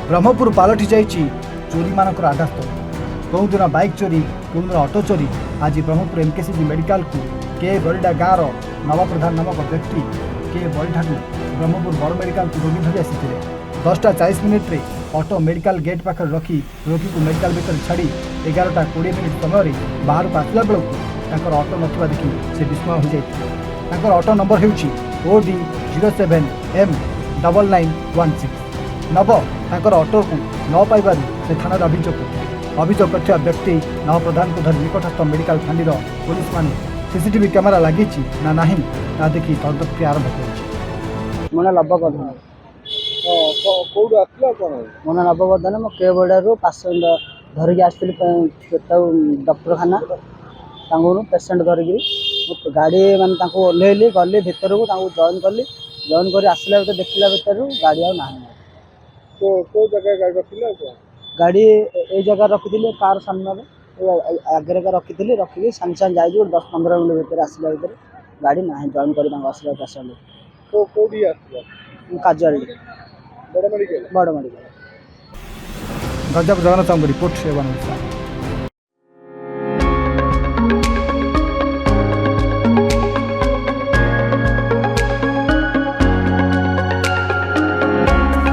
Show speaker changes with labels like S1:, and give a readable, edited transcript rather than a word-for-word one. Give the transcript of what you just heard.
S1: ब्रह्मपुर पलटि जाइछि चोरी मानकर आघात। कौ दिन बाइक चोरी, कौ दिन ऑटो चोरी। आज ब्रह्मपुर एमकेसीजी मेडिकल को के बरिडा गाँव नवप्रधान नामक व्यक्ति के बरिठा ब्रह्मपुर बड़ मेडिकल को रोगी धरी आसी 10:40 ऑटो मेडिकल गेट पाखे रखी रोगी को मेडिकल भीतर छाड़ी 11:20 समय बाहर को आसला बेलू ऑटो नथिबा देखि से विस्मय हो जाए। ऑटो नंबर होउछि OD 07M9916। नव तांकर ऑटो को न पाइबारु से थाना अभियोग करथिबा व्यक्ति नवप्रधान को धरी निकटस्थ मेडिकल फांडी पुलिस माने सीसीटीवी कैमेरा लगी ना नहीं ता देखी तदंत आरंभ कर।
S2: मन नववर्धन
S3: कौटू आसला कौन
S2: मन नववर्धन मो के बड़ारू पेसेंट धरिकी आसती डॉक्टरखाना पेसेंट धरिकी गाड़ी माने ओह्लैली गली भितर को जॉइन कली जॉइन कर आसला भर देखला भितर गाड़ी आ
S3: को जगह गाड़ी रखिला
S2: गाड़ी ए जगह रखी कार सामने आगे रखी रखिकी सागे सागे जाइए 10-15 मिनट भर आसला भर गाड़ी ना जॉइन कर पेसेंट
S3: कौटी आसला
S2: काजुआलिटी
S3: बड़ मेडिकल
S2: बड़ मेडिकल।
S1: गजब जगन्नाथ रिपोर्ट।